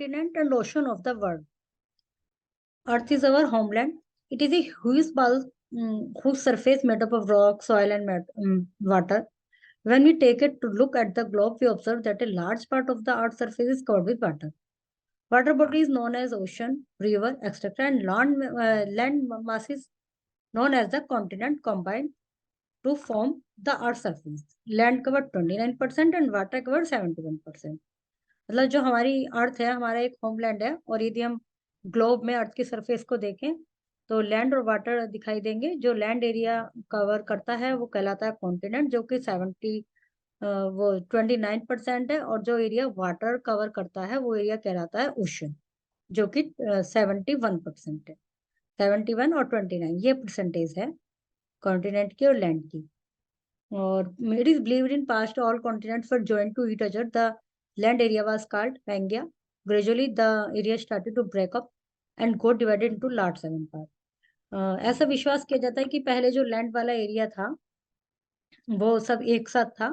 continent and ocean of the world. Earth is our homeland. It is a huge ball whose surface made up of rock, soil, and water. When we take it to look at the globe, we observe that a large part of the Earth's surface is covered with water. Water bodies known as ocean, river, etc., and land masses known as the continent combined to form the Earth's surface. Land covered 29% and water covered 71%. मतलब जो हमारी अर्थ है हमारा एक homeland है, और यदि हम ग्लोब में अर्थ की सरफेस को देखें तो लैंड और वाटर दिखाई देंगे। जो लैंड एरिया कवर करता है वो कहलाता है कॉन्टिनेंट, जो कि 29% है, और जो एरिया वाटर कवर करता है वो एरिया कहलाता है ओशन, जो कि 71% है। 71 और 29 ये परसेंटेज है कॉन्टिनेंट की और लैंड की। और it is believed in past all continents were joined to each other. The land area was called Pangaea. Gradually, the area started to break up and got divided into large 7 parts. ऐसा विश्वास किया जाता है कि पहले जो land वाला area था वो सब एक साथ था,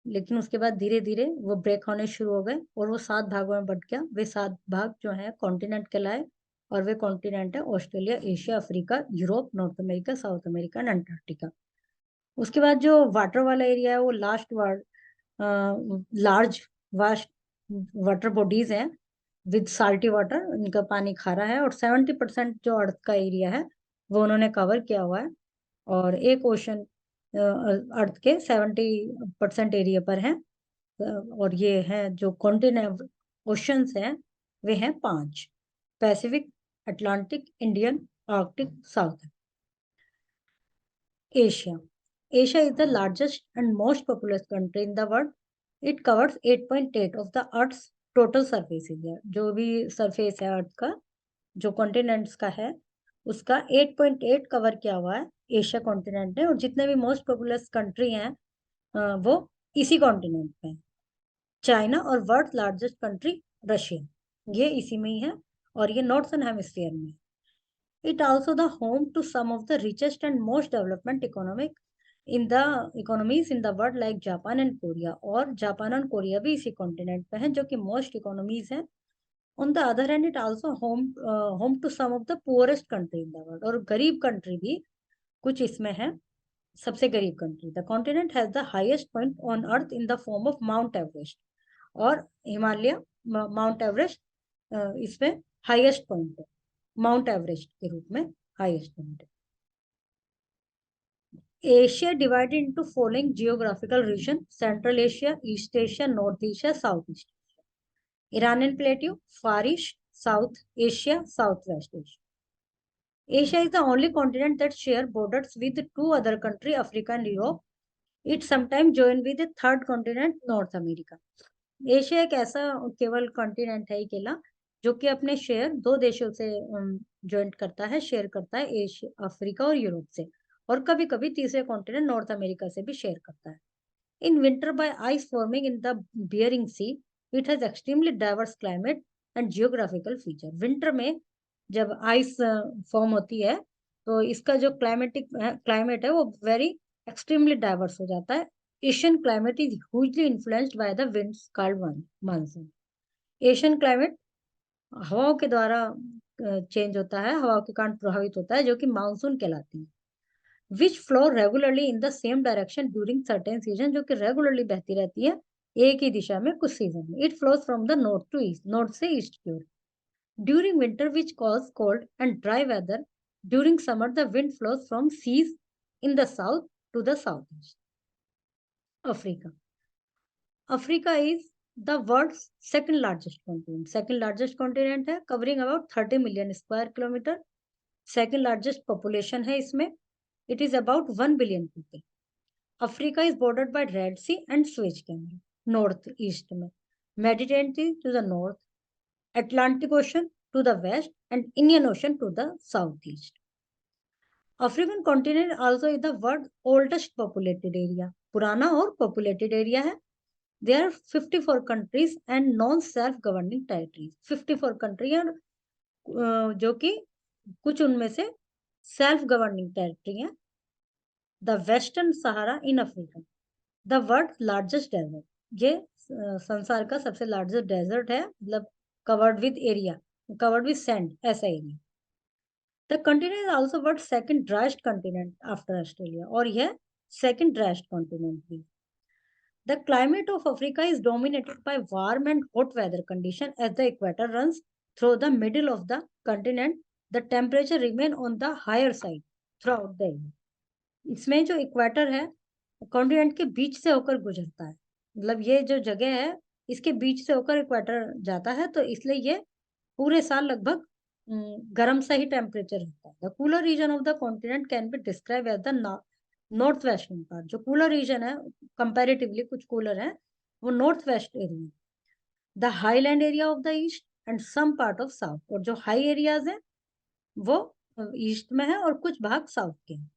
लेकिन उसके बाद धीरे धीरे वो ब्रेक होने शुरू हो गए और वो 7 भागों में बट गया। वे 7 भाग जो है कॉन्टिनेंट कहलाए, और वे कॉन्टिनेंट है Australia, Asia, Africa, Europe, north America, south America and Antarctica. उसके बाद जो वाटर वाला एरिया है वो लार्ज वास्ट वाटर बॉडीज हैं विद साल्टी वाटर, इनका पानी खारा है, और 70% जो अर्थ का एरिया है वो उन्होंने कवर किया हुआ है। और एक ओशन अर्थ के 70% एरिया पर है। और ये है जो कॉन्टिनेंट ओशंस हैं वे हैं 5: Pacific, Atlantic, Indian, Arctic, south. Asia Asia is the largest and most populous country in the world. It covers 8.8 of the Earth's total surface area. जो भी सरफेस है अर्थ का, जो कॉन्टिनेंट्स का है, उसका 8.8 कवर किया हुआ है एशिया कॉन्टिनेंट ने। और जितने भी मोस्ट पॉपुलस कंट्री हैं वो इसी कॉन्टिनेंट में। चाइना और वर्ल्ड लार्जेस्ट कंट्री रशिया, ये इसी में ही है, और ये नॉर्थर्न हेमिस्फीयर में। It also the home to some of the richest and most development economies in the world like Japan and Korea. और जापान और कोरिया भी इसी कॉन्टिनेंट पे हैं जो कि मोस्ट इकोनॉमीज हैं। On the other hand it also home to some of the poorest country in the world. और गरीब कंट्री भी कुछ इसमें है, सबसे गरीब country. The continent has the highest point on earth in the form of mount Everest. और Himalaya mount Everest इसमें हाईएस्ट पॉइंट है, माउंट एवरेस्ट के रूप में हाईएस्ट पॉइंट है। Asia divided into following geographical region: Central Asia, East Asia, North Asia, Southeast Asia. Iranian Plateau, Far East, South Asia, Southwest Asia. Asia is the only continent that shares borders with 2 other countries, Africa and Europe. It sometimes joins with the third continent, North America. Asia एक ऐसा केवल continent है अकेला जो कि अपने share 2 देशों से ज्वाइंट करता है, शेयर करता है, एशिया, अफ्रीका और यूरोप से, और कभी कभी तीसरे कॉन्टिनेंट नॉर्थ अमेरिका से भी शेयर करता है। In winter by ice forming in the Bering Sea, it has extremely diverse climate and geographical feature. Winter में जब आइस फॉर्म होती है तो इसका जो क्लाइमेट है वो वेरी एक्सट्रीमली डाइवर्स हो जाता है। Asian climate is hugely influenced by the winds called monsoon. Asian climate हवाओं के द्वारा चेंज होता है, हवाओं के कारण प्रभावित होता है, जो कि मानसून कहलाती है। विच flow regularly in the same direction during certain season, जो कि रेगुलरली बहती रहती है एक ही दिशा में कुछ सीजन में। It flows from the north to east, north से ईस्ट की ओर। During winter which cause cold and dry weather, during summer the wind flows from seas in the south to the south east. Africa Africa is the world's second largest continent. Second largest continent है, covering about 30 million square kilometer. Second largest population है इसमें. It is about 1 billion people. Africa is bordered by Red Sea and Suez Canal, northeast में. Mediterranean to the north, Atlantic Ocean to the west, and Indian Ocean to the southeast. African continent also is the world's oldest populated area. पुराना और populated area है. There are 54 countries and non-self-governing territories. 54 countries हैं जो कि कुछ उनमें से self-governing territory हैं. The Western Sahara in Africa, the world's largest desert. ये संसार का सबसे largest desert है, मतलब covered with area, covered with sand, ऐसा area. The continent is also what second driest continent after Australia, और यह second driest continent भी. The climate of Africa is dominated by warm and hot weather condition as the equator runs through the middle of the continent. The temperature remain on the higher side throughout the year. इसमें जो equator है continent के बीच से होकर गुजरता है, मतलब ये जो जगह है इसके बीच से होकर इक्वेटर जाता है, तो इसलिए ये पूरे साल लगभग गर्म सा ही टेम्परेचर रहता है. The cooler region of the continent can be describe as the north western part. जो कूलर रीजन है कंपैरेटिवली कुछ कूलर है वो north west area, the highland area of the east and some part of south. और जो high areas है वो east में है और कुछ भाग साउथ के हैं.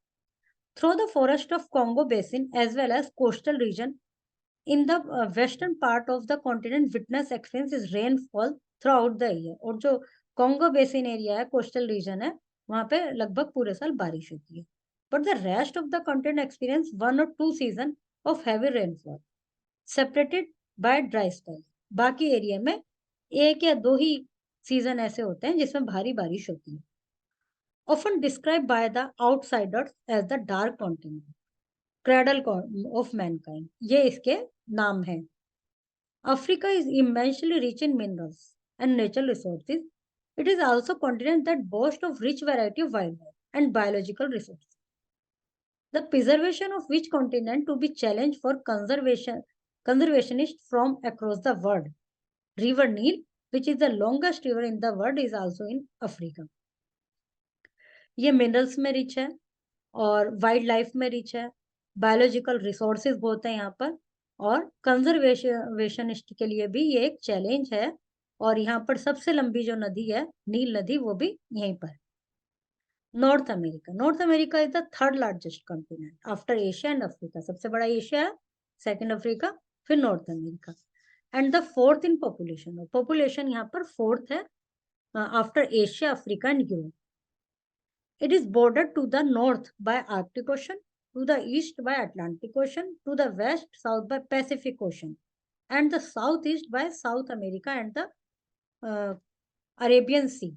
Through the forest of Congo basin as well as coastal region in the western part of the continent witness experiences rainfall throughout the year. और जो कॉन्गो बेसिन एरिया है, कोस्टल रीजन है, वहां पे लगभग पूरे साल बारिश होती है. But the rest of the continent experience 1 or 2 season of heavy rainfall separated by dry spell. बाकी एरिया में 1 या 2 ही सीजन ऐसे होते हैं जिसमें भारी बारिश होती है. Often described by the outsiders as the dark continent, cradle of mankind. ये इसके नाम है. Africa is immensely rich in minerals and natural resources. It is also a continent that boasts of rich variety of wildlife and biological resources. The preservation of which continent to be challenged for conservationists from across the world. River Nile, which is the longest river in the world, is also in Africa. ये minerals में rich है और wild life में rich है, biological resources बहुत है यहाँ पर, और कंजर्वेशनिस्ट के लिए भी ये एक चैलेंज है. और यहाँ पर सबसे लंबी जो नदी है नील नदी वो भी यहीं पर. North America. North America is the third largest continent after Asia and Africa. सबसे बड़ा एशिया है, सेकंड अफ्रीका, फिर north America. And the fourth in population. Population यहाँ पर फोर्थ है after Asia, Africa and Europe. It is bordered to the north by Arctic Ocean, to the east by Atlantic Ocean, to the west, south by Pacific Ocean, and the southeast by South America and the Arabian Sea.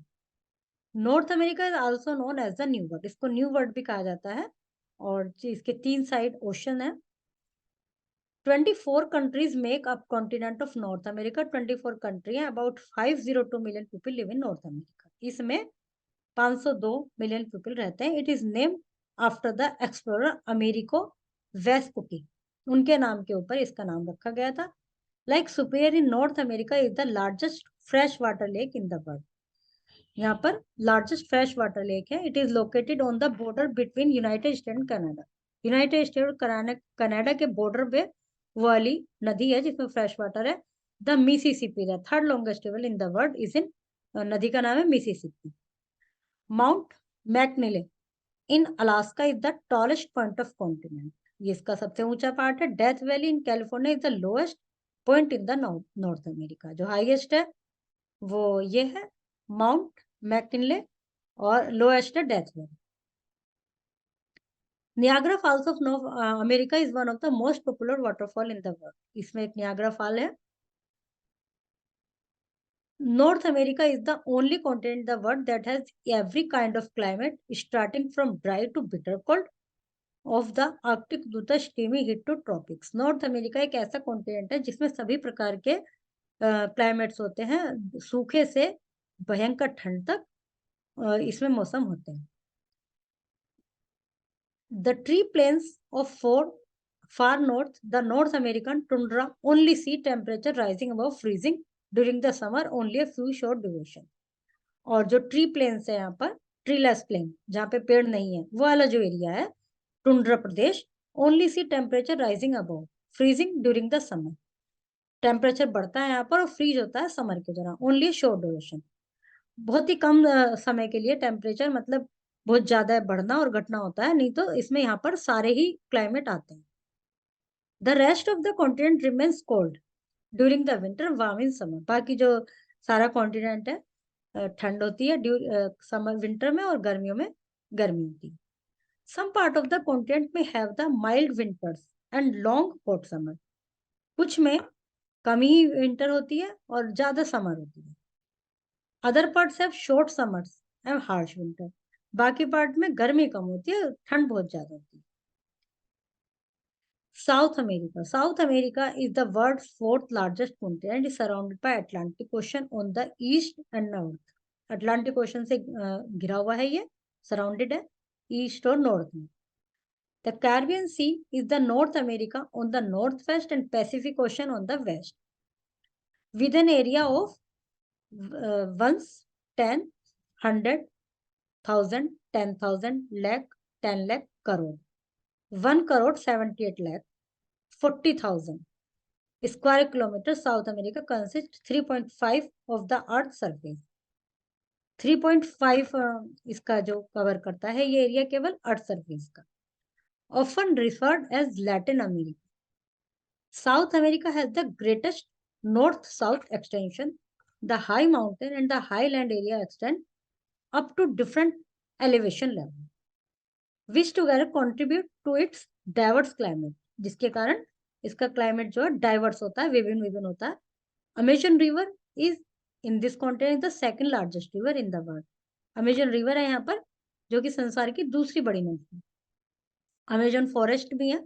North America is also known as the New World. इसको new world भी कहा जाता है और इसके 3 side ocean है. 24 countries make up continent of North America. 24 country हैं. About 502 million people live in North America. इसमें 502 मिलियन पीपल रहते हैं. It is named after the explorer Amerigo Vespucci. उनके नाम के ऊपर इसका नाम रखा गया था. Lake Superior in North America is the largest fresh water lake in the world. यहाँ पर लार्जेस्ट फ्रेश वाटर लेक है. It is located on the border between United State and Canada. United State और Canada के border पे वो वाली नदी है जिसमें फ्रेश वाटर है. The Mississippi, the third longest river in the world is in, नदी का नाम है Mississippi. Mount McKinley in Alaska is the tallest point of continent. ये इसका सबसे ऊंचा पार्ट है. Death Valley in California is the lowest point in the North America. जो हाईएस्ट है वो ये है माउंट मैकनिले और लोएस्ट है Death Valley. Niagara Falls of America is one of the most popular waterfall in the world. इसमें एक Niagara fall है. North America is the only continent in the world that has every kind of climate, starting from dry to bitter cold, of the Arctic to the steamy heat to tropics. North America एक ऐसा continent है जिसमें सभी प्रकार के climates होते हैं, सूखे से भयंकर ठंड तक इसमें मौसम होते हैं. The tree plains of far north, the North American tundra, only see temperature rising above freezing during the summer, only a few short duration. और जो ट्री प्लेन्स है यहाँ पर, ट्रीलेस प्लेन जहाँ पे पेड़ नहीं है, वो वाला जो एरिया है टुंड्रा प्रदेश, only see temperature rising above freezing during the summer. Temperature बढ़ता है यहाँ पर और फ्रीज होता है समर के दौरान. ओनली शॉर्ट ड्यूरेशन, बहुत ही कम समय के लिए टेम्परेचर मतलब बहुत ज्यादा बढ़ना और घटना होता है, नहीं तो इसमें यहाँ पर सारे ही क्लाइमेट आते हैं. The rest of the continent remains cold during the winter, warm in summer. बाकी जो सारा कॉन्टिनेंट है ठंड होती है समर विंटर में और गर्मियों में गर्मी होती है. Some part of the continent में have the mild winters and long hot summer. कुछ में कम ही विंटर होती है और ज्यादा समर होती है. Other parts have short summers and harsh winter. बाकी पार्ट में गर्मी कम होती है, ठंड बहुत ज्यादा होती है। South America is the world's fourth largest continent, is surrounded by Atlantic Ocean on the east and north. Atlantic Ocean से घिरा हुआ है ये, surrounded है east और north में. The Caribbean Sea is the North America on the northwest and Pacific Ocean on the west, with an area of once 10, 100, 1000, 10,000, lakh, 10 lakh, crore. 1 crore 78 lakh 40,000 square kilometer. South America consists 3.5 of the Earth's surface. 3.5 इसका जो cover करता है ये area केवल earth surface का. Often referred as Latin America. South America has the greatest north-south extension. The high mountain and the highland area extend up to different elevation level, which together contribute to its diverse climate. जिसके कारण इसका climate जो है diverse होता है, विभिन्न विभिन्न होता है. Amazon river is in this continent the second largest river in the world. Amazon river है यहाँ पर, जो कि संसार की दूसरी बड़ी नदी है. अमेजन फॉरेस्ट भी है,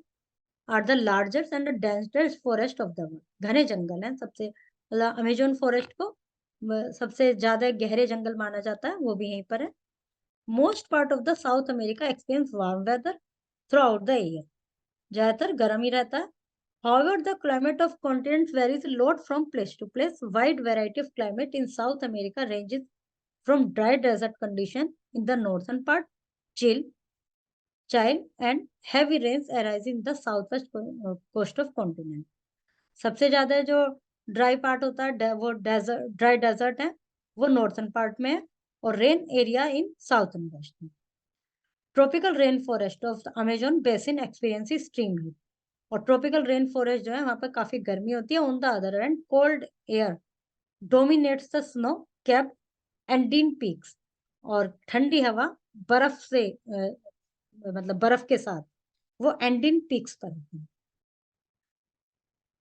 are the largest and densest forest of the world. घने जंगल हैं सबसे, मतलब अमेजन फॉरेस्ट को सबसे ज्यादा गहरे जंगल माना जाता है, वो भी यहीं पर है. Most part of the south America experience warm whether through out the year. ज्यादातर गर्म ही रहता है. However, the climate of continents varies a lot from place to place. Wide variety of climate in South America ranges from dry desert condition in the northern part, chill and heavy rains arise in the southwest coast of continent. सबसे ज्यादा जो dry part होता है वो dry desert है, वो northern part में है, और rain area in southern west में. Tropical rain forest of the Amazon basin experience extreme heat. और ट्रॉपिकल रेन फॉरेस्ट जो है वहां पर काफी गर्मी होती है. On the other hand cold air dominates the snow cap Andean peaks. और ठंडी हवा बर्फ से मतलब बर्फ के साथ वो एंडीन पीक्स पर होती है.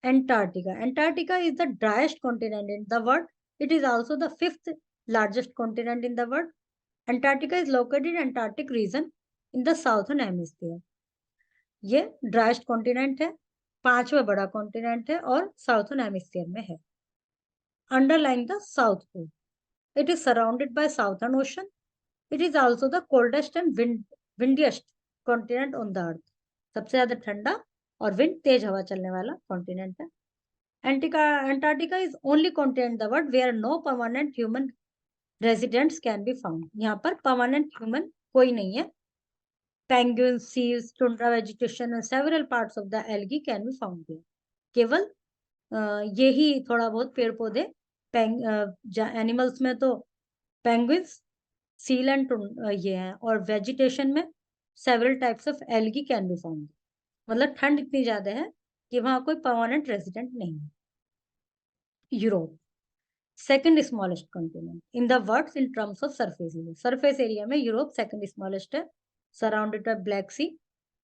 Antarctica is the driest continent in the world. It is also the fifth largest continent in the world. Antarctica is located in Antarctic region in the southern hemisphere. ये ड्राइस्ट कॉन्टिनेंट है, पांचवा बड़ा continent है और southern hemisphere में है. Underlying the south pole, it is surrounded by southern ocean. It is also the coldest and windiest continent on the earth. सबसे ज्यादा ठंडा और विंड तेज हवा चलने वाला कॉन्टिनेंट है. Antarctica is only continent in the world where no permanent human residents can be found. यहाँ पर permanent human कोई नहीं है. Penguins, seals, tundra vegetation and several parts of the algae can be found there. केवल यही थोड़ा बहुत पेड़ पौधे एनिमल्स में तो पेंगुइन्स, सील एंड ये हैं, और वेजिटेशन में several types of algae can be found. मतलब ठंड इतनी ज्यादा है कि वहां कोई परमानेंट रेजिडेंट नहीं है. Europe, second smallest continent in the world in terms of surface area. Surface area में यूरोप सेकंड स्मॉलेस्ट है, surrounded by Black Sea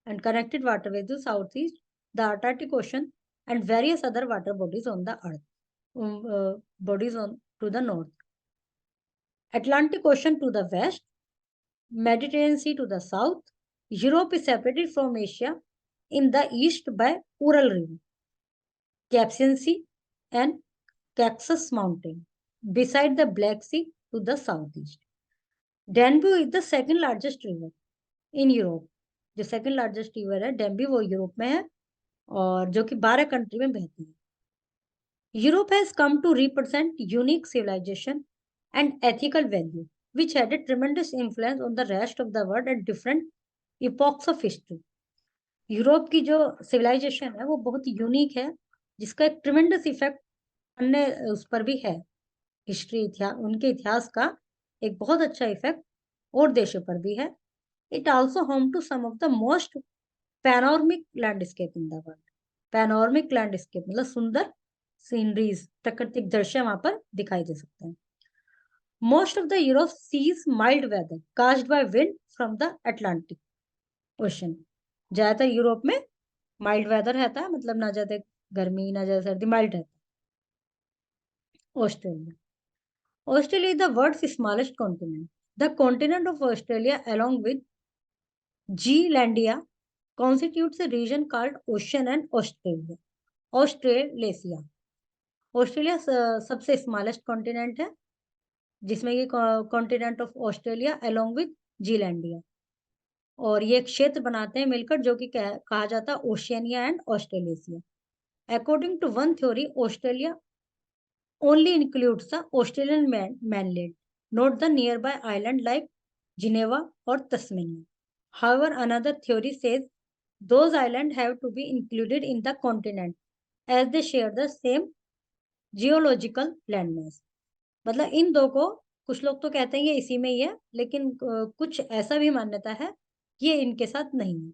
and connected waterways to southeast, the Arctic Ocean and various other water bodies on the earth, bodies on to the north. Atlantic Ocean to the west, Mediterranean Sea to the south. Europe is separated from Asia in the east by Ural River, Caspian Sea and Caucasus Mountain, beside the Black Sea to the southeast. Danube is the second largest river in Europe. जो second largest river है डेम्बी, वो Europe में है और जो कि 12 country में बहती है. Europe has come to represent unique civilization and ethical value which had a tremendous influence on the rest of the world at different epochs of history. Europe की जो सिविलाइजेशन है वो बहुत यूनिक है, जिसका एक ट्रिमेंडस इफेक्ट अन्य उस पर भी है. हिस्ट्री, इतिहास, उनके इतिहास का एक बहुत अच्छा इफेक्ट और देशों पर भी है. It also home to some of the most panoramic landscape in the world. Panoramic landscape मतलब सुंदर सीनरीज, प्राकृतिक दृश्य वहां पर दिखाई दे सकते हैं. Most of the Europe sees mild weather caused by wind from the Atlantic Ocean. ज्यादातर यूरोप में माइल्ड वेदर रहता है, मतलब ना ज्यादा गर्मी ना ज्यादा सर्दी, माइल्ड रहता है. Australia, Australia is the world's smallest continent. The continent of Australia, along with Zealandia, constitutes a region called Ocean and Australia. Australasia. Australia सबसे स्मॉलेस्ट कॉन्टिनेंट है, जिसमें ये continent of Australia along with Zealandia, और ये क्षेत्र बनाते हैं मिलकर, जो कि कहा जाता है Oceania and Australasia. According to one theory, Australia only includes the Australian mainland, not the nearby island like Geneva or Tasmania. However, another theory says those islands have to be included in the continent as they share the same geological landmass. मतलब इन दो को कुछ लोग तो कहते हैं ये इसी में ही है, लेकिन कुछ ऐसा भी मान्यता है कि ये इनके साथ नहीं है.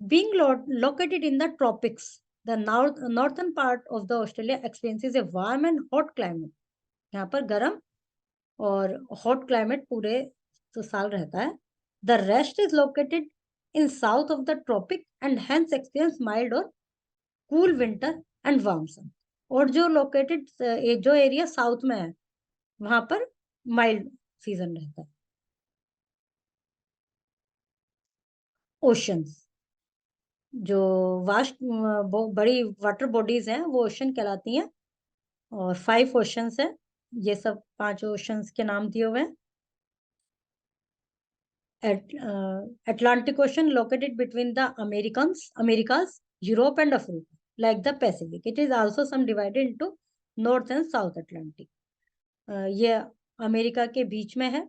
Being located in the tropics, the northern part of the Australia experiences a warm and hot climate. यहाँ पर गर्म और hot climate पूरे तो साल रहता है. The rest is located in south of the tropic and hence experience mild or cool winter and warm summer. और जो लोकेटेड जो एरिया साउथ में है वहां पर माइल्ड सीजन रहता है. ओशंस, जो वास्ट बड़ी वाटर बॉडीज हैं वो ओशन कहलाती हैं, और 5 ओशंस हैं. ये सब 5 ओशंस के नाम दिए हुए हैं. Atlantic Ocean located between the Americas, Europe and Africa, like the Pacific. It is also some divided into North and South Atlantic. ये अमेरिका के बीच में है,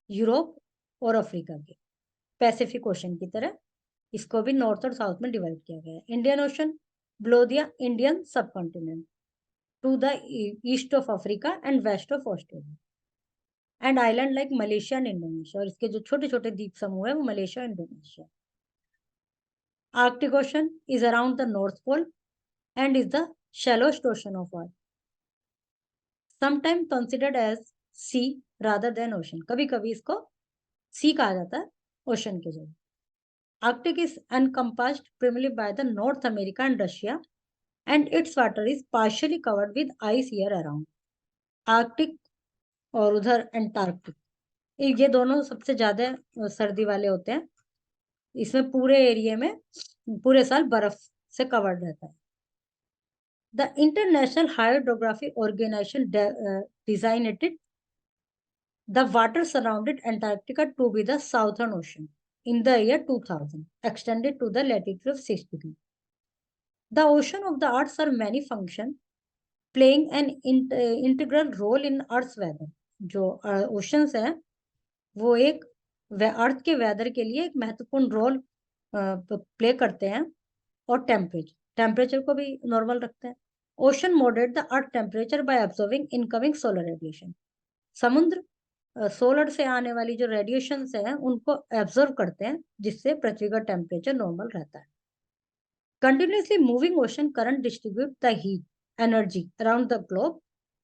यूरोप और अफ्रीका के. पैसिफिक ओशन की तरह इसको भी नॉर्थ और साउथ में डिवाइड किया गया है. Indian ocean below the Indian subcontinent to the east of Africa and west of Australia. And island like Malaysia and Indonesia, और इसके जो छोटे छोटे द्वीप समूह है वो मलेशिया और Indonesia. Arctic ocean is around the north pole and is the shallowest ocean of earth, sometime considered as sea rather than ocean. कभी कभी इसको सी कहा जाता है ओशन के जगह. Arctic is encompassed primarily by the North America and Russia, and its water is partially covered with ice year around. Arctic और उधर एंटार्क्टिक, ये दोनों सबसे ज्यादा सर्दी वाले होते हैं. इसमें पूरे एरिया में पूरे साल बर्फ से कवर्ड रहता है. The International Hydrography Organization designated the water surrounded Antarctica to be the Southern Ocean in the year 2000, extended to the latitude of 6 degrees. The ocean of the Earth are many function, playing an integral role in Earth's weather. जो oceans हैं वो एक अर्थ के weather के लिए एक महत्वपूर्ण role play करते हैं, और टेम्परेचर को भी नॉर्मल रखते हैं. Ocean moderate the earth temperature by absorbing incoming solar radiation. समुद्र सोलर से आने वाली जो रेडिएशन है उनको एब्जॉर्ब करते हैं, जिससे पृथ्वी का टेम्परेचर नॉर्मल रहता है. Continuously moving ocean current distribute the heat energy around the globe,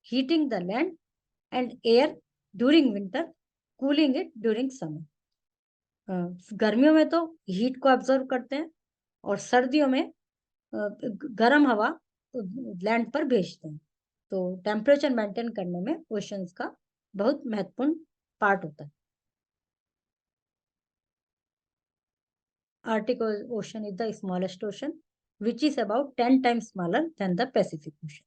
heating the land and air during winter, cooling it during summer. गर्मियों में तो हीट को एब्जॉर्ब करते हैं, और सर्दियों में गर्म हवा लैंड पर भेजते हैं. तो टेम्परेचर मेंटेन करने में ओशंस का बहुत महत्वपूर्ण पार्ट होता है. Arctic Ocean is the smallest ocean, which is about 10 times smaller than the Pacific Ocean.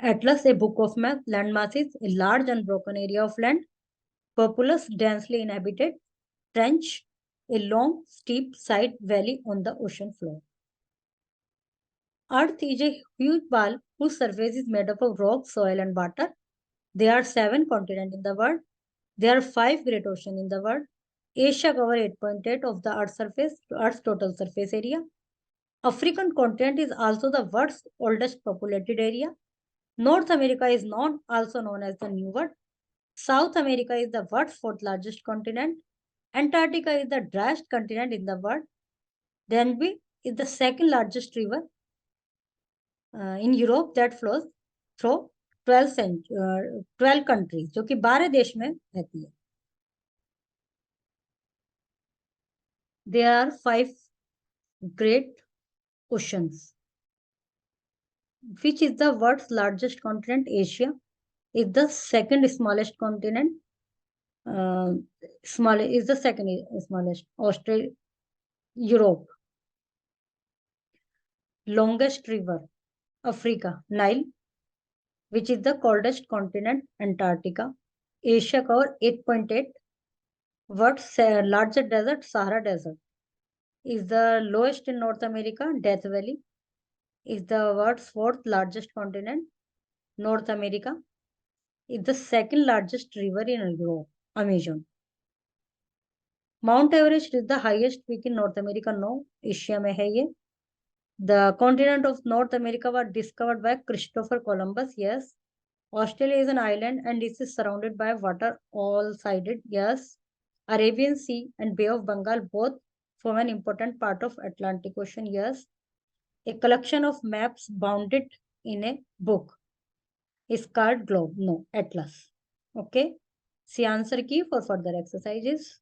Atlas, a book of math, land masses, a large unbroken area of land, populous, densely inhabited, trench, a long, steep side valley on the ocean floor. Earth is a huge ball whose surface is made up of rock, soil, and water. There are 7 continents in the world. There are 5 great oceans in the world. Asia covers 8.8 of the Earth's total surface area. African continent is also the world's oldest populated area. North America is also known as the New World. South America is the world's 4th largest continent. Antarctica is the driest continent in the world. Danube is the 2nd largest river in Europe that flows through 12 countries, जो कि 12 देश में रहती है. There are 5 great oceans. Which is the world's largest continent? Asia. Is the second smallest continent. Is the second smallest. Australia. Europe. Longest river. Africa. Nile. Which is the coldest continent? Antarctica. Asia cover 8.8. What's largest desert? Sahara Desert. Is the lowest in North America? Death Valley. Is the world's fourth largest continent? North America. Is the second largest river in Europe? Amazon. Mount Everest is the highest peak in North America. No, Asia में है ये. The continent of North America was discovered by Christopher Columbus. Yes. Australia is an island and it is surrounded by water all sided. Yes. Arabian Sea and Bay of Bengal both form an important part of Atlantic Ocean. Yes. A collection of maps bounded in a book is called globe. No, atlas. Okay. See answer key for further exercises.